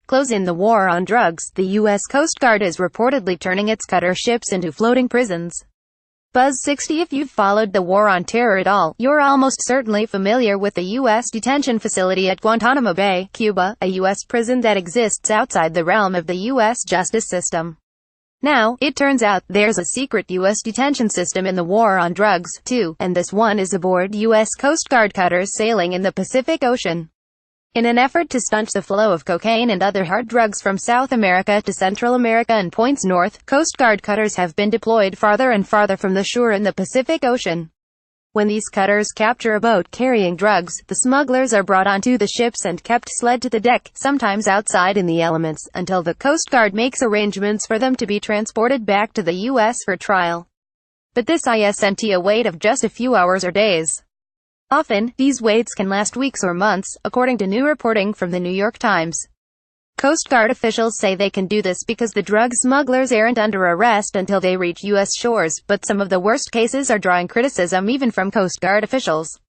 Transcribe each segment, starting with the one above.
close in the war on drugs, the U.S. Coast Guard is reportedly turning its cutter ships into floating prisons. Buzz 60. If you've followed the war on terror at all, you're almost certainly familiar with the U.S. detention facility at Guantánamo Bay, Cuba, a U.S. prison that exists outside the realm of the U.S. justice system. Now, it turns out, there's a secret U.S. detention system in the war on drugs, too, and this one is aboard U.S. Coast Guard cutters sailing in the Pacific Ocean. In an effort to stunt the flow of cocaine and other hard drugs from South America to Central America and points north, Coast Guard cutters have been deployed farther and farther from the shore in the Pacific Ocean. When these cutters capture a boat carrying drugs, the smugglers are brought onto the ships and kept sled to the deck, sometimes outside in the elements, until the Coast Guard makes arrangements for them to be transported back to the U.S. for trial. But this isn't a wait of just a few hours or days. Often, these waits can last weeks or months, according to new reporting from the New York Times. Coast Guard officials say they can do this because the drug smugglers aren't under arrest until they reach U.S. shores, but some of the worst cases are drawing criticism even from Coast Guard officials.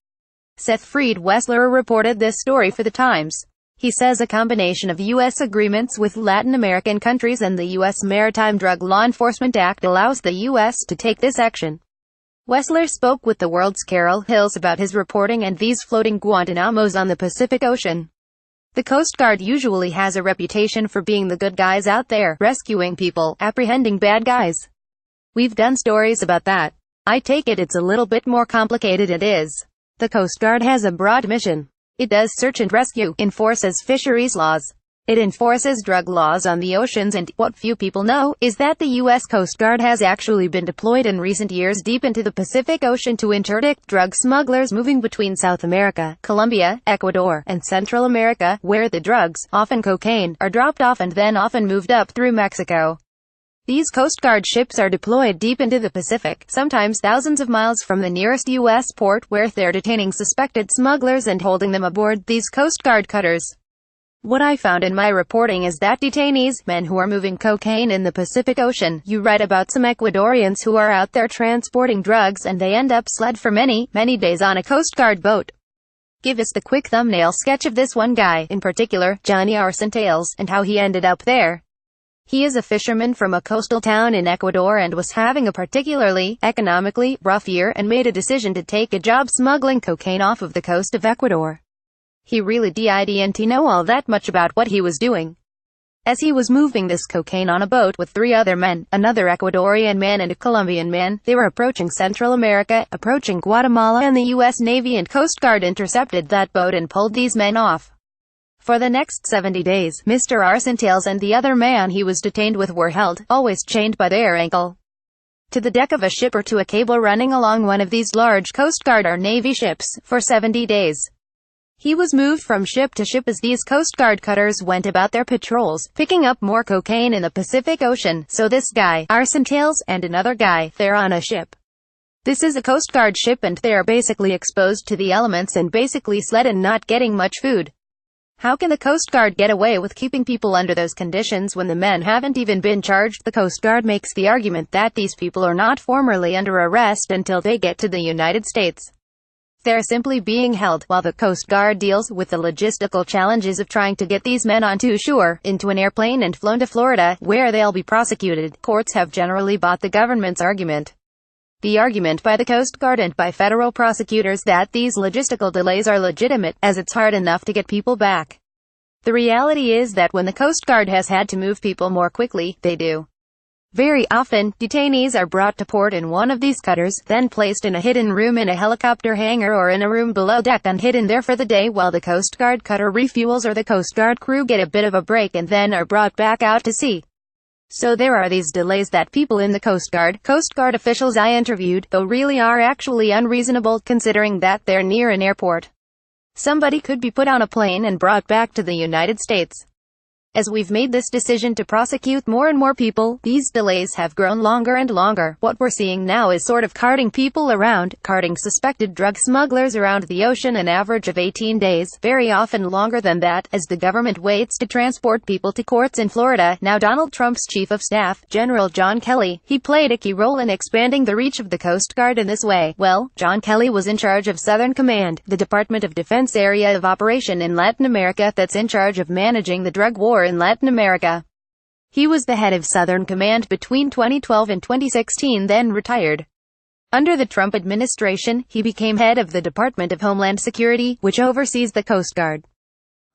Seth Freed Wessler reported this story for the Times. He says a combination of U.S. agreements with Latin American countries and the U.S. Maritime Drug Law Enforcement Act allows the U.S. to take this action. Wessler spoke with the World's Carol Hills about his reporting and these floating Guantanamos on the Pacific Ocean. The Coast Guard usually has a reputation for being the good guys out there, rescuing people, apprehending bad guys. We've done stories about that. I take it's a little bit more complicated. It is. The Coast Guard has a broad mission. It does search and rescue, enforces fisheries laws. It enforces drug laws on the oceans, and what few people know is that the U.S. Coast Guard has actually been deployed in recent years deep into the Pacific Ocean to interdict drug smugglers moving between South America, Colombia, Ecuador, and Central America, where the drugs, often cocaine, are dropped off and then often moved up through Mexico. These Coast Guard ships are deployed deep into the Pacific, sometimes thousands of miles from the nearest U.S. port, where they're detaining suspected smugglers and holding them aboard these Coast Guard cutters. What I found in my reporting is that detainees, men who are moving cocaine in the Pacific Ocean, you write about some Ecuadorians who are out there transporting drugs and they end up sled for many days on a Coast Guard boat. Give us the quick thumbnail sketch of this one guy, in particular, Johnny Arsentales, and how he ended up there. He is a fisherman from a coastal town in Ecuador and was having a particularly, economically, rough year and made a decision to take a job smuggling cocaine off of the coast of Ecuador. He really didn't know all that much about what he was doing. As he was moving this cocaine on a boat with 3 other men, another Ecuadorian man and a Colombian man, they were approaching Central America, approaching Guatemala, and the U.S. Navy and Coast Guard intercepted that boat and pulled these men off. For the next 70 days, Mr. Arsentales and the other man he was detained with were held, always chained by their ankle, to the deck of a ship or to a cable running along one of these large Coast Guard or Navy ships, for 70 days. He was moved from ship to ship as these Coast Guard cutters went about their patrols, picking up more cocaine in the Pacific Ocean. So this guy, Arsentales, and another guy, they're on a ship. This is a Coast Guard ship and they are basically exposed to the elements and basically sled and not getting much food. How can the Coast Guard get away with keeping people under those conditions when the men haven't even been charged? The Coast Guard makes the argument that these people are not formally under arrest until they get to the United States. They're simply being held, while the Coast Guard deals with the logistical challenges of trying to get these men onto shore, into an airplane and flown to Florida, where they'll be prosecuted. Courts have generally bought the government's argument. The argument by the Coast Guard and by federal prosecutors that these logistical delays are legitimate, as it's hard enough to get people back. The reality is that when the Coast Guard has had to move people more quickly, they do. Very often, detainees are brought to port in one of these cutters, then placed in a hidden room in a helicopter hangar or in a room below deck and hidden there for the day while the Coast Guard cutter refuels or the Coast Guard crew get a bit of a break and then are brought back out to sea. So there are these delays that people in the Coast Guard officials I interviewed, though really are actually unreasonable considering that they're near an airport. Somebody could be put on a plane and brought back to the United States. As we've made this decision to prosecute more and more people, these delays have grown longer and longer. What we're seeing now is sort of carting people around, carting suspected drug smugglers around the ocean an average of 18 days, very often longer than that, as the government waits to transport people to courts in Florida. Now Donald Trump's Chief of Staff, General John Kelly, he played a key role in expanding the reach of the Coast Guard in this way. Well, John Kelly was in charge of Southern Command, the Department of Defense area of operation in Latin America that's in charge of managing the drug war tour in Latin America. He was the head of Southern Command between 2012 and 2016, then retired. Under the Trump administration, he became head of the Department of Homeland Security, which oversees the Coast Guard.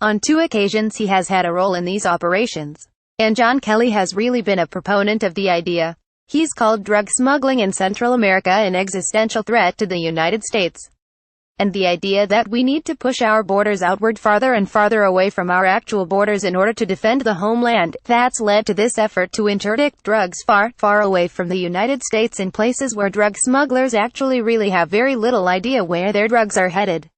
On 2 occasions he has had a role in these operations. And John Kelly has really been a proponent of the idea. He's called drug smuggling in Central America an existential threat to the United States. And the idea that we need to push our borders outward farther and farther away from our actual borders in order to defend the homeland, that's led to this effort to interdict drugs far, far away from the United States in places where drug smugglers actually really have very little idea where their drugs are headed.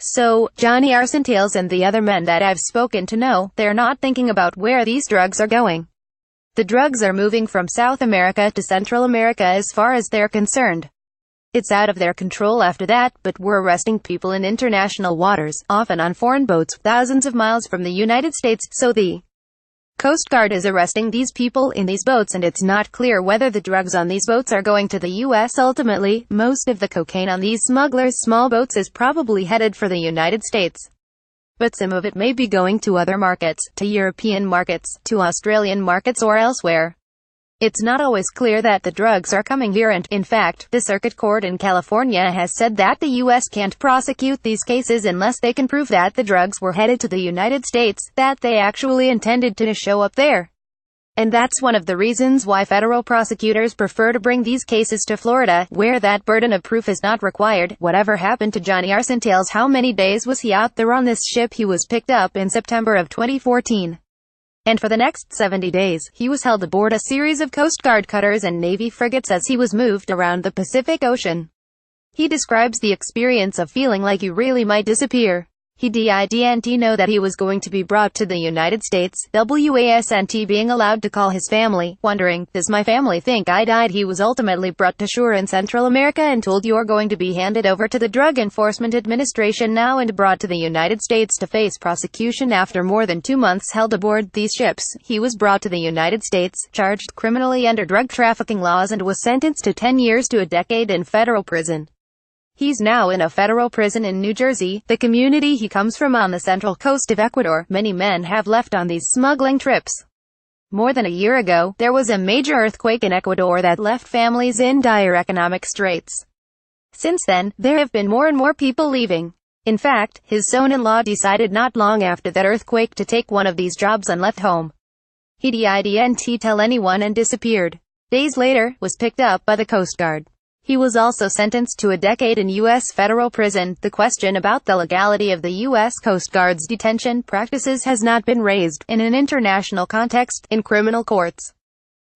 So, Johnny Arsentales and the other men that I've spoken to know, they're not thinking about where these drugs are going. The drugs are moving from South America to Central America as far as they're concerned. It's out of their control after that, but we're arresting people in international waters, often on foreign boats, thousands of miles from the United States, so the Coast Guard is arresting these people in these boats, and it's not clear whether the drugs on these boats are going to the U.S. ultimately. Most of the cocaine on these smugglers' small boats is probably headed for the United States. But some of it may be going to other markets, to European markets, to Australian markets or elsewhere. It's not always clear that the drugs are coming here, and, in fact, the Circuit Court in California has said that the U.S. can't prosecute these cases unless they can prove that the drugs were headed to the United States, that they actually intended to show up there. And that's one of the reasons why federal prosecutors prefer to bring these cases to Florida, where that burden of proof is not required. Whatever happened to Johnny Arsentales? How many days was he out there on this ship? He was picked up in September of 2014. And for the next 70 days, he was held aboard a series of Coast Guard cutters and Navy frigates as he was moved around the Pacific Ocean. He describes the experience of feeling like you really might disappear. He didn't know that he was going to be brought to the United States, wasn't being allowed to call his family, wondering, does my family think I died? He was ultimately brought to shore in Central America and told, you're going to be handed over to the Drug Enforcement Administration now, and brought to the United States to face prosecution. After more than 2 months held aboard these ships, he was brought to the United States, charged criminally under drug trafficking laws, and was sentenced to 10 years to a decade in federal prison. He's now in a federal prison in New Jersey, the community he comes from on the central coast of Ecuador. Many men have left on these smuggling trips. More than a year ago, there was a major earthquake in Ecuador that left families in dire economic straits. Since then, there have been more and more people leaving. In fact, his son-in-law decided not long after that earthquake to take one of these jobs and left home. He didn't tell anyone and disappeared. Days later, was picked up by the Coast Guard. He was also sentenced to a decade in U.S. federal prison. The question about the legality of the U.S. Coast Guard's detention practices has not been raised, in an international context, in criminal courts.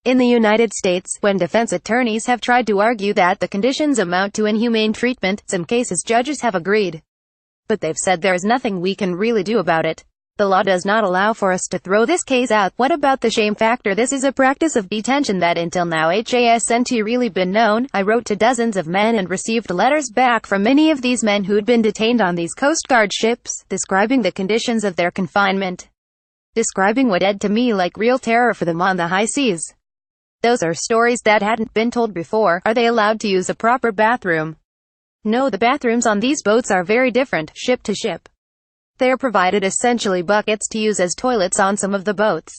In the United States, when defense attorneys have tried to argue that the conditions amount to inhumane treatment, some cases judges have agreed. But they've said there is nothing we can really do about it. The law does not allow for us to throw this case out. What about the shame factor? This is a practice of detention that until now hasn't really been known. I wrote to dozens of men and received letters back from many of these men who'd been detained on these Coast Guard ships, describing the conditions of their confinement. Describing what led to me like real terror for them on the high seas. Those are stories that hadn't been told before. Are they allowed to use a proper bathroom? No, the bathrooms on these boats are very different, ship to ship. They're provided essentially buckets to use as toilets on some of the boats.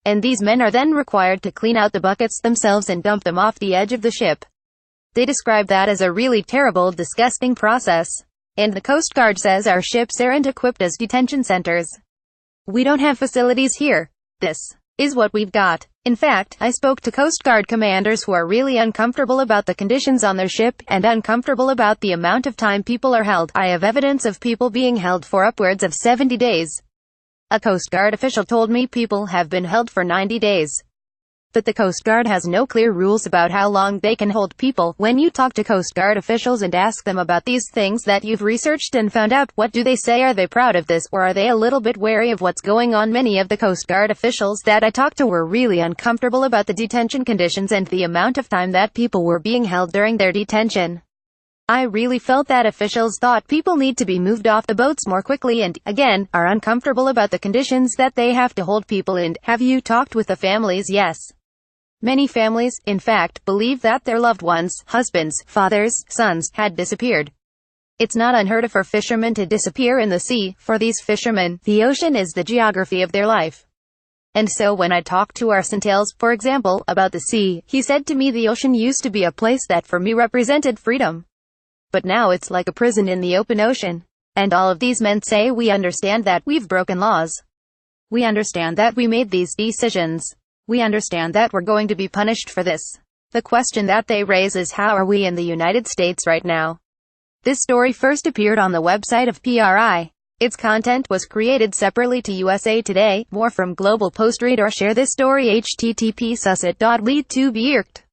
And these men are then required to clean out the buckets themselves and dump them off the edge of the ship. They describe that as a really terrible, disgusting process. And the Coast Guard says our ships aren't equipped as detention centers. We don't have facilities here. This is what we've got. In fact, I spoke to Coast Guard commanders who are really uncomfortable about the conditions on their ship, and uncomfortable about the amount of time people are held. I have evidence of people being held for upwards of 70 days. A Coast Guard official told me people have been held for 90 days. But the Coast Guard has no clear rules about how long they can hold people. When you talk to Coast Guard officials and ask them about these things that you've researched and found out, what do they say? Are they proud of this, or are they a little bit wary of what's going on? Many of the Coast Guard officials that I talked to were really uncomfortable about the detention conditions and the amount of time that people were being held during their detention. I really felt that officials thought people need to be moved off the boats more quickly and, again, are uncomfortable about the conditions that they have to hold people in. Have you talked with the families? Yes. Many families, in fact, believe that their loved ones, husbands, fathers, sons, had disappeared. It's not unheard of for fishermen to disappear in the sea. For these fishermen, the ocean is the geography of their life. And so when I talked to Arsentales, for example, about the sea, he said to me the ocean used to be a place that for me represented freedom. But now it's like a prison in the open ocean. And all of these men say we understand that we've broken laws. We understand that we made these decisions. We understand that we're going to be punished for this. The question that they raise is how are we in the United States right now? This story first appeared on the website of PRI. Its content was created separately to USA Today. More from Global Post. Read or share this story. http://sussit.lead to be irked.